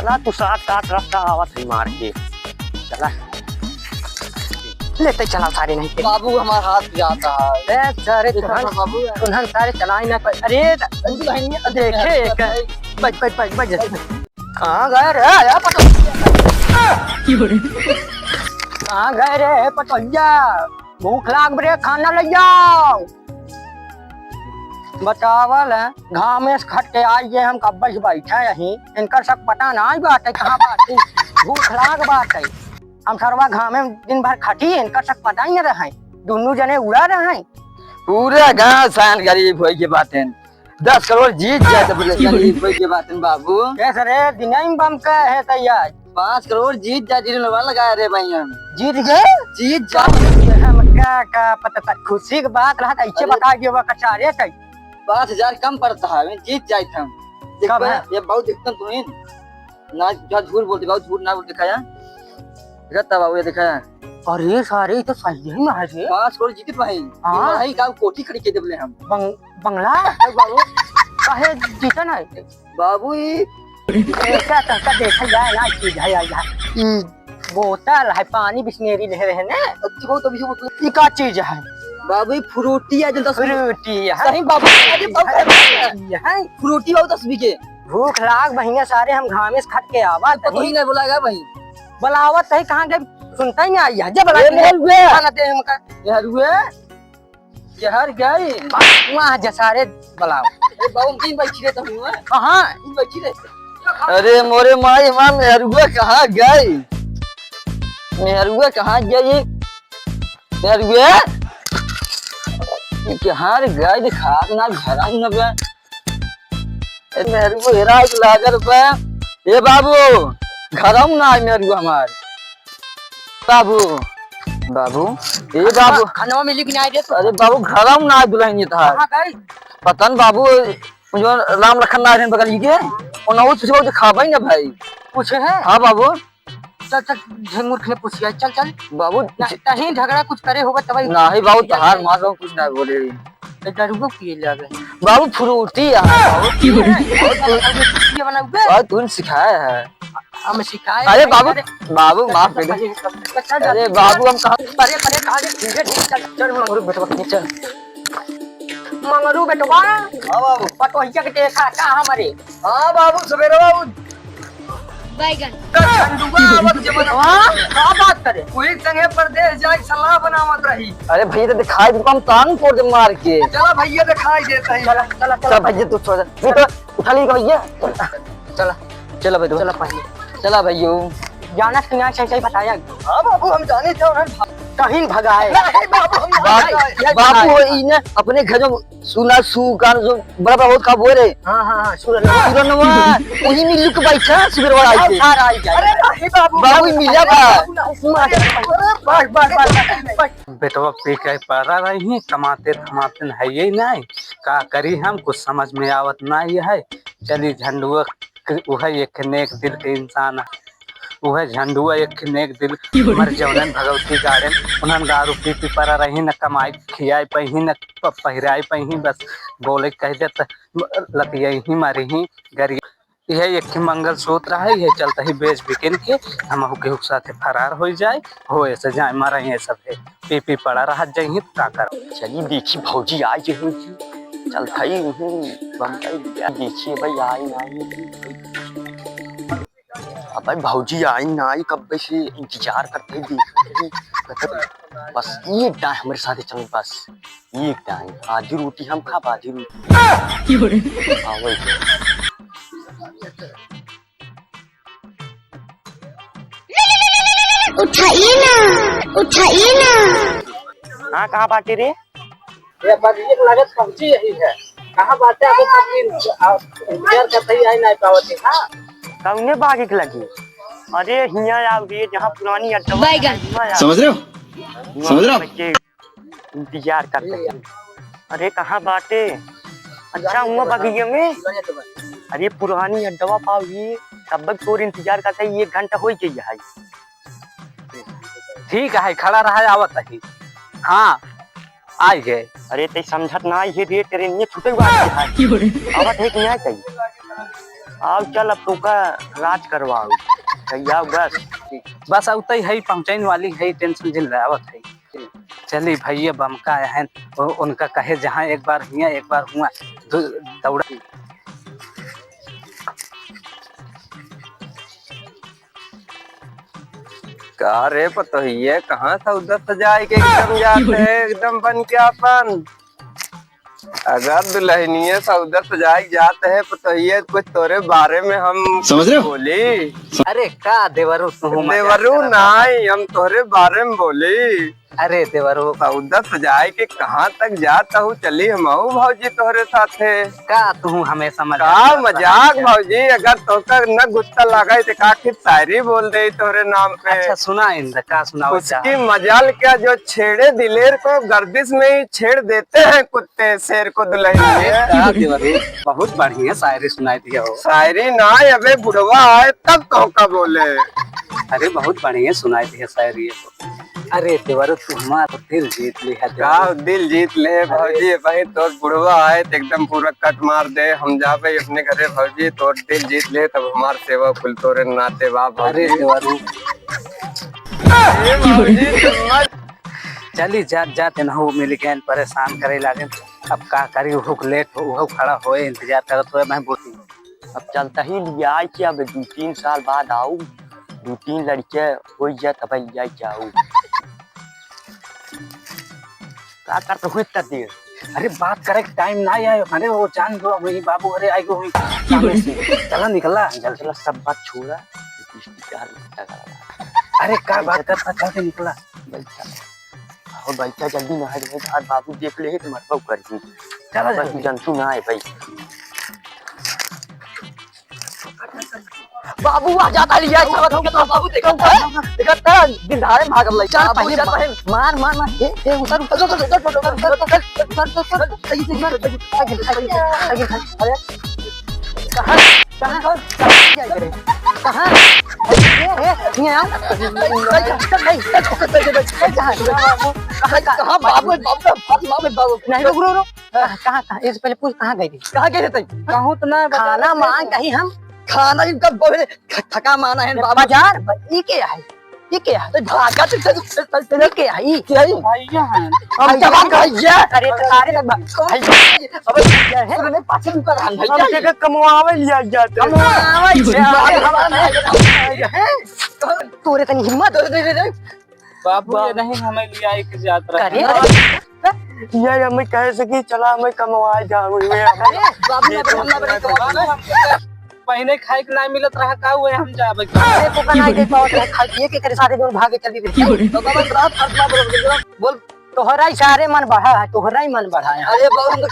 चला तू साथ साथ रास्ता आवत ही मार के चला लेते चला सारे नहीं बाबू हमारा हाथ जाता है। ए सारे बाबू तुन्हन सारे चलाई ना अरे देखे बच बच बच बच कहाँ गए रे या कहाँ गए रे पटोहिया भूख लाग रे खाना ले जाओ बतावल है घाम में खट के आइए हम कब बस बैठे यहीं इनकर सब पता ना बात है कहाँ बात भूख लाग बात है हम सरवा घाम में दिन भर खटी इनकर सब पता ही रहे दोनों जने उड़ा रहे पूरा गांव सान गरीब हो के बातें 10 करोड़ जीत जाए तो गरीब हो के बातें बाबू कैसे रे दिन बम का है तैयार 5 करोड़ जीत जाए जिन्होंने लगाया रे भैया जीत गए जीत जाए हम क्या पता खुशी की बात रहा ऐसे बता दिया कचारे कई 5000 कम पड़ता है जीत जाए हम कब है? ये बहुत दिक्कत तुम्हें ना झूठ बोलते बहुत झूठ ना बोल दिखाया रहता बाबू ये दिखाया अरे सारे तो सही है ना रे 5 करोड़ जीते भाई हाँ। भाई का कोठी खड़ी के देबले हम बंगला बाबू काहे जीता ना बाबू ये क्या तक देखा जाए ना चीज है यार बोतल है पानी बिस्लेरी ले रहे ना देखो तो भी ये क्या चीज है बाबू फ्रूटी है जो 10 फ्रूटी है सही बाबू है फ्रूटी बाबू 10 के भूख लाग महीने सारे हम घामे से खट के आवा तो ही नहीं बुलाएगा भाई बुलावत है कहाँ गए सुनता ही नहीं आई है जब खाना दे हमका यार हुए यार गए वहाँ जसारे बुलाओ ए बाबू तीन बैठी रहता हूं कहाँ तीन बैठी रहते अरे मोरे माई मां मेहरुआ कहाँ गए मेहरुआ कहाँ गए मेहरुआ ये कहाँ रे गए दिखा ना घर न बे ए मेहरुआ हेरा एक लागर पे ए बाबू घरम ना है मेहरुआ हमार बाबू बाबू ए बाबू खाना मिली कि नहीं दे अरे बाबू घरम ना है दुल्हन ये था कहाँ गए पतन बाबू जो राम लखन नारायण बगल के उन्होंने तुझे खाबा ही ना भाई पूछे है हाँ बाबू चल चल झंगुर खेले पूछिए चल चल बाबू कहीं झगड़ा कुछ करे होगा तब नहीं बाबू तहार माँ से कुछ ना बोले दरुगो पिए लगे बाबू फ्रूटी और तूने सिखाया है हम सिखाए अरे बाबू बाबू माफ कर दे अरे बाबू हम कहाँ परे परे कहा चल चल मंगरू बेटवा चल मंगरू बेटवा हाँ बाबू पटोहिया के देखा का हमारे हाँ बाबू सवेरे बाबू बैगन क्या बात करे कोई संगे परदेश जाए सलाह बनावत रही अरे भैया तो दिखाई दे हम तान फोड़ दे मार के चला भैया दिखाई देता है चला चला चला भैया तू छोड़ दे तो उठा ली भैया चला चला भैया चला पहले चला भैया जाना सुना सही बताया हाँ बाबू हम जाने थे कहीं भगाए बाबू इने अपने घर जो सुना सु गान जो बड़ा बड़ा बहुत का बोल रहे हाँ हाँ हाँ सुरनवा वही मिल लुक बैठा सुबह वाला आई सार आई जाए अरे नहीं बाबू मिला था बस बस बस बेटवा पे के पड़ा रही कमाते थमाते है ये नहीं का करी हम कुछ समझ में आवत नहीं है चली झंडुआ वह एक नेक दिल के इंसान है वह झंडुआ एक नेक दिल मर जौनन भगवती गार्डन उन्हन दारू पी पी पड़ा रही न कमाई खियाई पही न पहिराई पही बस बोले कह दे लतिया ही मरी ही गरीब यह एक मंगल सूत्र है यह चलता ही बेच बिकिन के हम के साथ फरार हो जाए हो ऐसे जाए मरा ये सब है पी पी पड़ा रहा जाए का कर चलिए देखी भौजी आई है चल भाई बम देखिए भाई आई अब भाई भौजी आई ना आई कब से इंतजार करते देख बस एक टाइम हमारे साथ चल बस एक टाइम आधी रोटी हम खा आधी रोटी उठाइए ना उठाइए ना। हाँ कहाँ बाटी रे ये बगीचे की लागत पहुंची यही है कहाँ बातें अभी तक इंतजार करते ही आई नहीं पावती हाँ कौने बागी के लगी अरे हिया आओ रे जहाँ पुरानी अड्डा बैगन समझ रहे हो समझ रहे हो बच्चे इंतजार करते हैं अरे कहाँ बाटे अच्छा हुआ बगीचे में अरे पुरानी अड्डा पाओगी तब तक तोर इंतजार करते ही 1 घंटा हो चाहिए ठीक है खड़ा रहा आवत है हाँ आई गए अरे ते समझत ना ये रे ट्रेन में छूटे हुआ है आवत है कि नहीं चाहिए आओ चल अब तू का राज करवाओ भैया बस। बस उतई है पहुंचाइन वाली है, टेंशन जिल रावत है। चली भैया बमका है उनका कहे जहाँ एक बार हुआ एक बार हुआ दौड़ा। का रे पतोहिए कहाँ सौदा सजाए के एकदम जाते है एकदम बन के अपन। अगर दुल्हनिये सौदा सजाए जाते है पतोहिए कुछ तोरे बारे में हम समझ रहे हो? बोली। अरे का देवरू तू देवरू नहीं, हम तोरे बारे में बोली। अरे देवरू सौदा सजाए के कहाँ तक जाता हूँ, चली हम भौजी तोहरे साथे। का तू हमेशा का मजाक भौजी, अगर तोका न गुस्सा लगा तो का फिर शायरी बोल दे तोहरे नाम पे। अच्छा सुना इंद्र का सुना। उसकी मजाल क्या जो छेड़े दिलेर को गर्दिश में ही छेड़ देते हैं कुत्ते शेर को दुल्हन। बहुत बढ़िया शायरी सुनाई दिया हो। शायरी ना अबे बुढ़वा आए तब तोका बोले। अरे बहुत बढ़िया सुनाई दिया शायरी। अरे देवरू तू हमारा दिल जीत ली है। का दिल जीत ले भौजी, भाई तोर बुढ़वा आए तो एकदम पूरा कट मार दे, हम जाबे अपने घरे भौजी, तोर दिल जीत ले तब हमार सेवा कुल तोरे नाते बाप। अरे देवरू चली जाते ना हो मिल गए परेशान करे लागे। अब का करी हो लेट हो खड़ा हो इंतजार करत हो। मैं बोली अब चलता ही लिया क्या 2-3 साल बाद आऊ, 2-3 लड़के हो जाए तब लिया जाऊ। का करते हुए इतना देर? अरे बात करे टाइम ना आए। अरे वो जान दो वही बाबू। अरे आई गो चला निकला जल्दी। चला सब बात छोड़ा। अरे क्या बात करता चलते निकला। और बैठा जल्दी नहा दे यार, बाबू देख ले तो मरबो कर दी। चला बस जनतु ना है भाई। बाबू आ जाता लिया सब तो बाबू देखो देखता दिधारे भागल ले। चल पहले मार मार मार ए उतर उतर सही से मार। अरे कहां कहां जाए करे कहां ये आओ कहां बाबू बाबू नहीं रुक कहां कहां इससे पहले पूछ कहां गई थी? कहां गए थे? कहूं तो ना खाना मांग कहीं हम खाना इनका बोले थका माना है बाजार। ये क्या है? ये क्या है? भागा तो ये क्या है? क्या है भैया है हम जवान भैया। अरे तारे अब क्या है मैंने पाछे ऊपर हां भैया हम के कमवावे लिया जाते कमवावे है तोरे तनी हिम्मत दे बाबू ये नहीं हमें लिया एक यात्रा करे। ये हमें कह सकी चला हमें कमवाए जाओ। बाबू पहले खाए के ना मिलत रहा का हुए हम जाबे। अरे तो कना के पावत खाइए के करे सारे जोन भागे चली गई। तो बाबा रात फटना बोल तोहरा ही सारे मन बढ़ा है, तोहरा ही मन बढ़ा है। अरे बाबू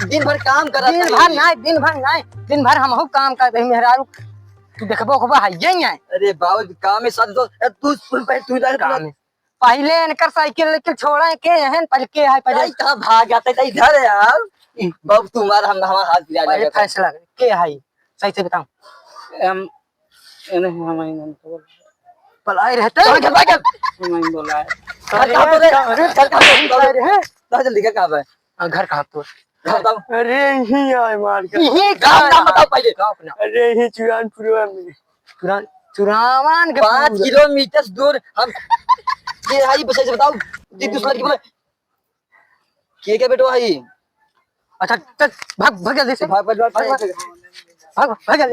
दिन भर काम कर दिन भर हम हो काम कर रही मेहरारू तू देखबो खबा है ये। अरे बाबू काम में सब तू तू काम में पहले इनकर साइकिल लेके छोड़ा के यहन पलके है पहले कहां भाग जाते थे इधर यार। बाबू तुम्हारा हम हमारा हाथ गिरा जाएगा फैसला के है सही से बताओ। नहीं हमें नहीं बोल पलाए रहते हैं नहीं बोला है। जल्दी का कहां है? घर कहां तो बताओ। अरे यही आए मार के ये गांव नाम बताओ पहले। अरे यही चुरानपुर में चुरावन के 5 किलोमीटर दूर हम ये हाई बस से बताओ। दूसरा की बोले के बेटो भाई। अच्छा चल भाग जल्दी से भाग जल्दी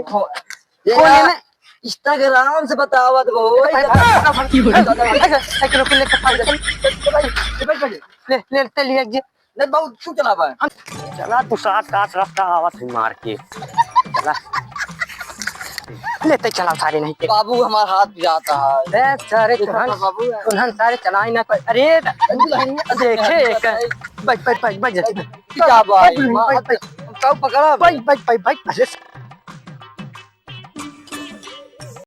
कोने में इंस्टाग्राम से बताओ तो ले नहीं बहुत क्यों चला पाए चला तू 7-8 रास्ता आवाज मार के चला लेते चला सारे नहीं के बाबू हमारा हाथ जाता है सारे बाबू उन्हन सारे चलाए ना कोई। अरे देखे बच क्या भाई कब पकड़ा बच